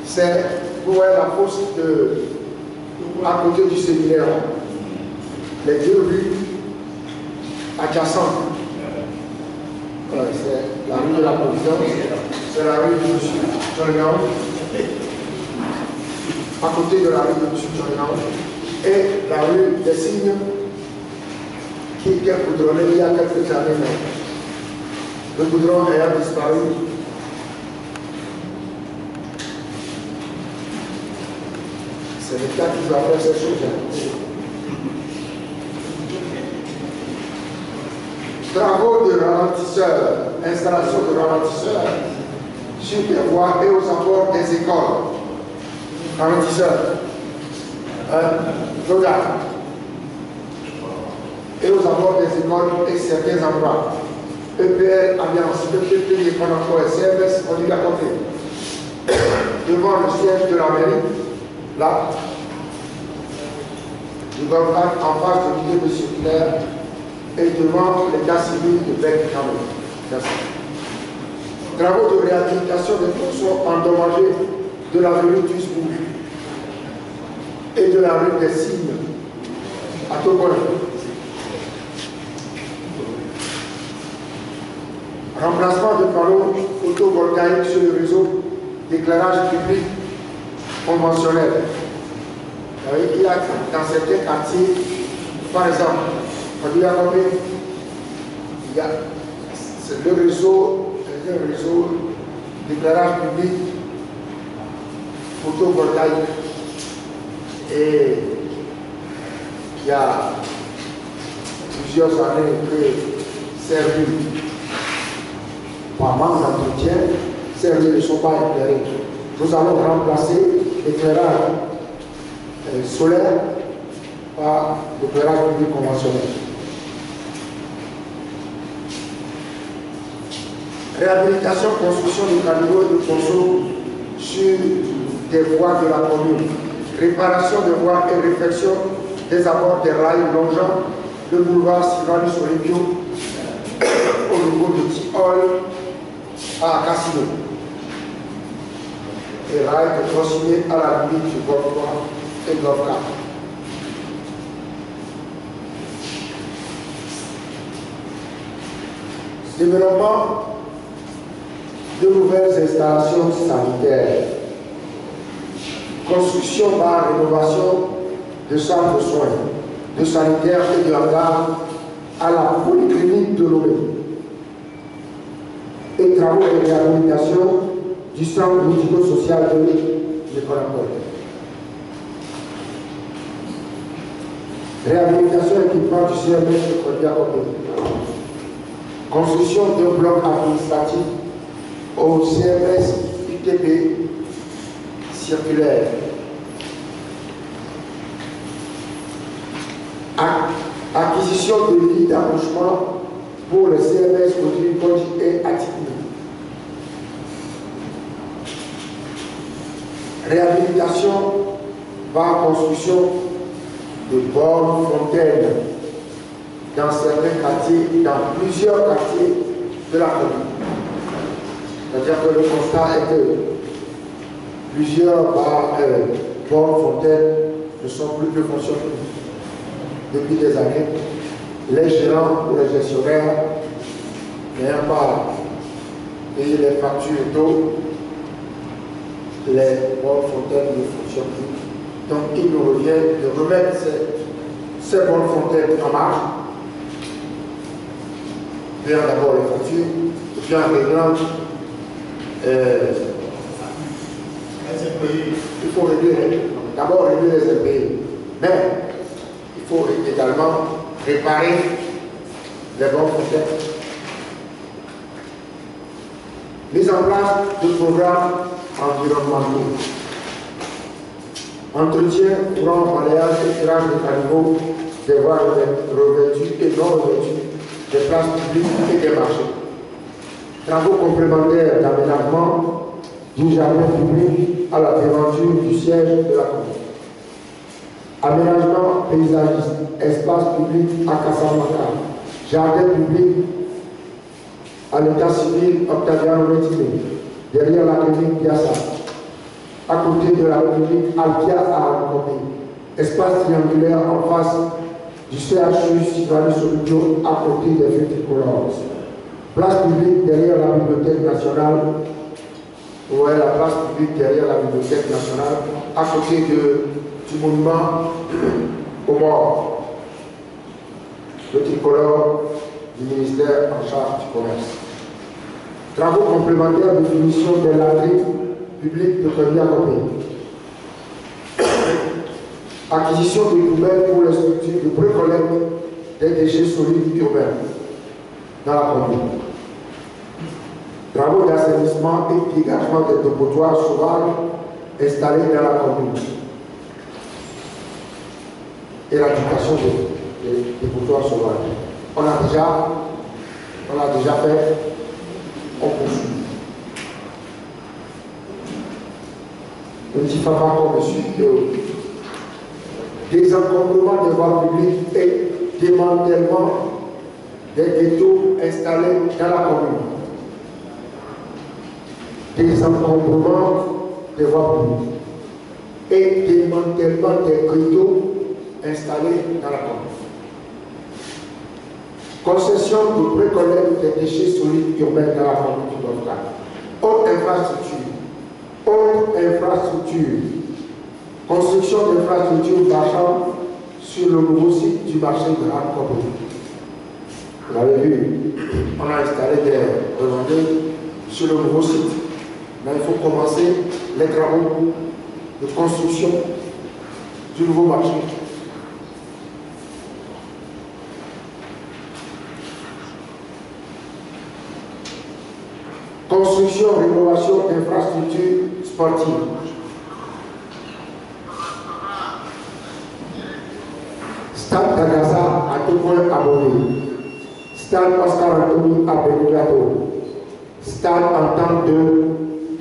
C'est pour la fosse à côté du séminaire. Les deux rues adjacentes. Voilà, c'est la rue de la Providence, c'est la rue de M. John, à côté de la rue de M. John, et la rue des Signes, qui était goudronnée il y a quelques années. Le goudron ayant disparu. C'est l'État qui doit faire ces choses. Travaux de ralentisseurs, installation de ralentisseurs sur les voies et aux abords des écoles. Ralentisseurs. Et aux abords des écoles et certains endroits. EPL Alliance, EPP et Conaccord et CMS ont dû l'accorder. Devant le siège de la mairie, là, du gouvernement en face de l'unité de circulaire et devant l'état civil de Bec-Cameroun. Travaux de réhabilitation des fonctions endommagées de l'avenue Duisbourg et de la rue des Signes à Topolin. Remplacement de panneaux photovoltaïques sur le réseau d'éclairage public conventionnel. Il y a dans certains quartiers, par exemple, on dit à combien il y a c'est le réseau d'éclairage public photovoltaïque. Et il y a plusieurs années que ces rues, par manque d'entretien, ces rues ne sont pas éclairées. Nous allons remplacer l'éclairage solaire par l'éclairage public conventionnel. Réhabilitation, construction de caniveaux et de ponceaux sur des voies de la commune. Réparation de voies et réfection des abords des rails longeant le boulevard Sylvanus Olympio au niveau de Tiol à Cassino. Et rails de continuer à la limite du Golfe 3 et Golfe 4. Développement de nouvelles installations sanitaires. Construction par rénovation de centres de soins, de sanitaires et de hangars à la polyclinique de Lomé. Et travaux de réhabilitation du centre médico-social de Conaccord. Réhabilitation et équipement du CMS de Conaccord. Construction d'un bloc administratif au CMS UTP circulaire. Acquisition de lits d'accouchement pour le CMS Condi et Atipou. Réhabilitation par construction de bornes fontaines dans certains quartiers, dans plusieurs quartiers de la commune. C'est-à-dire que le constat est que plusieurs bornes fontaines ne sont plus fonctionnelles depuis des années. Les gérants ou les gestionnaires n'ayant pas payé les factures d'eau, les bornes fontaines ne fonctionnent plus. Donc il nous revient de remettre ces bornes fontaines en marche, faire d'abord les factures, et puis en réglant il faut d'abord réduire les impayés, mais il faut également réparer les bornes fontaines. Mise en place de programmes environnementaux. Entretien, courant, balayage, éclairage de caniveaux, des voies revêtues et non revêtues, des places publiques et des marchés. Travaux complémentaires d'aménagement du jardin public à la devanture du siège de la commune. Aménagement paysagiste, espace public à Casablanca, jardin public à l'état civil Octaviano Métiné, derrière la clinique Piazza. à côté de la clinique Alkia à Alcomé. Espace triangulaire en face du CHU Sylvanie Solution à côté des feux tricolores. Place publique derrière la Bibliothèque nationale. Ouais, la place publique derrière la Bibliothèque nationale, à côté du monument aux morts. Le tricolore du ministère en charge du commerce. Travaux complémentaires de finition des latrines publiques de première compagnie. Acquisition de poubelles pour les structures de pré-collecte des déchets solides urbains dans la commune. Travaux d'assainissement et dégagement des dépotoirs sauvages installés dans la commune. Éradication des dépotoirs sauvages. On a déjà fait, on poursuit. Le petit papa comme suit. Désencombrement des voies publiques et démantèlement des ghettos installés dans la commune. Désencombrement des voies publiques et démantèlement des ghettos installés dans la commune. Concession de pré-collecte des déchets solides urbains dans la commune du Golfe. Autre infrastructure. Construction d'infrastructures marchand sur le nouveau site du marché de Alcomé. Vous l'avez vu, on a installé des revendeurs sur le nouveau site. Là, il faut commencer les travaux de construction du nouveau marché. Construction, rénovation d'infrastructures sportives. Stade d'Agassa à Tokoy Abonné. Stade Oscar Anthony à Benogato. Stade Entente 2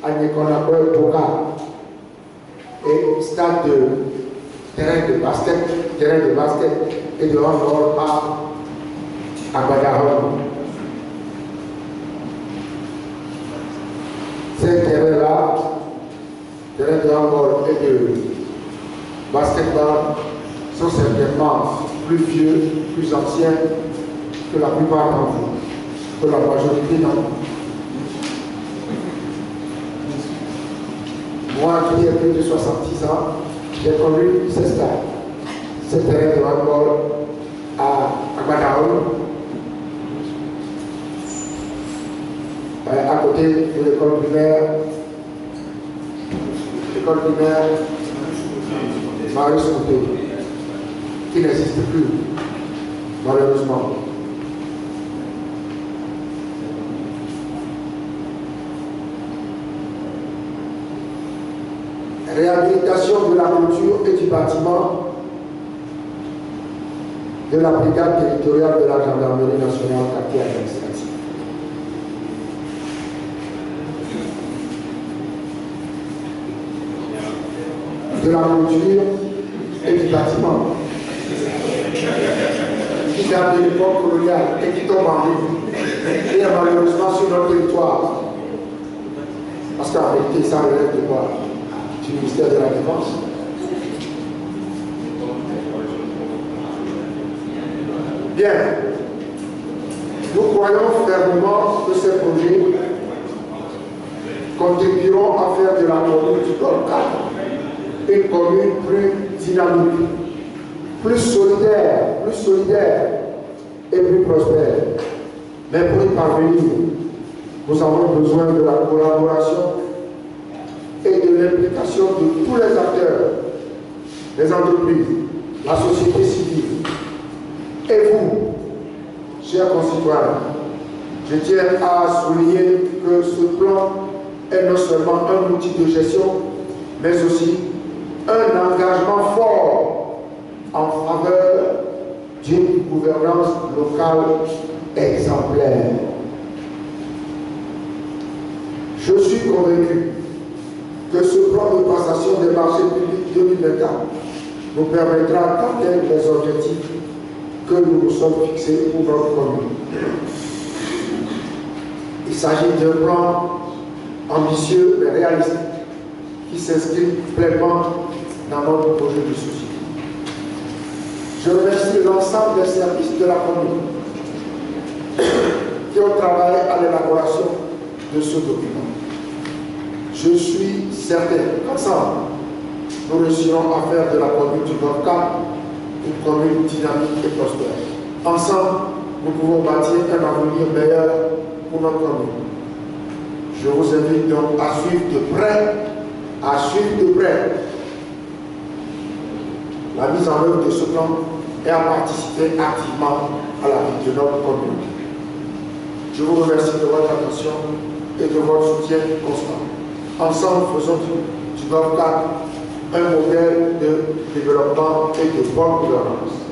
à Nekonakoy Toka. Et stade de terrain de basket et de handball à Badaron. Ces terrains-là, terrain de handball et de basketball, sont certainement plus vieux, plus anciens que la plupart d'entre vous, que la majorité d'entre vous. Moi qui ai plus de 70 ans, j'ai connu ces stades, ces terrains de handball à Badaoun, à côté de l'école primaire Marius Couté, qui n'existe plus, malheureusement. Réhabilitation de la clôture et du bâtiment de la brigade territoriale de la gendarmerie nationale quartier administratif. De la clôture et du bâtiment qui date de l'époque coloniale et qui tombe en ruine et malheureusement sur notre territoire. Parce qu'en réalité, ça relève de quoi? Du ministère de la Défense. Bien. Nous croyons fermement que ces projets contribueront à faire de la commune du Golfe 4 une commune plus dynamique, plus solidaire et plus prospère. Mais pour y parvenir, nous avons besoin de la collaboration et de l'implication de tous les acteurs, les entreprises, la société civile. Et vous, chers concitoyens, je tiens à souligner que ce plan est non seulement un outil de gestion, mais aussi un engagement fort en faveur d'une gouvernance locale exemplaire. Je suis convaincu que ce plan de passation des marchés publics 2024 nous permettra d'atteindre les objectifs que nous nous sommes fixés pour notre commune. Il s'agit d'un plan ambitieux mais réaliste qui s'inscrit pleinement dans notre projet de société. Je remercie l'ensemble des services de la commune qui ont travaillé à l'élaboration de ce document. Je suis certain qu'ensemble, nous réussirons à faire de la commune du Nord-Cap une commune dynamique et prospère. Ensemble, nous pouvons bâtir un avenir meilleur pour notre commune. Je vous invite donc à suivre de près la mise en œuvre de ce plan et à participer activement à la vie de notre commune. Je vous remercie de votre attention et de votre soutien constant. Ensemble, faisons du Nord-Cap un modèle de développement et de bonne gouvernance.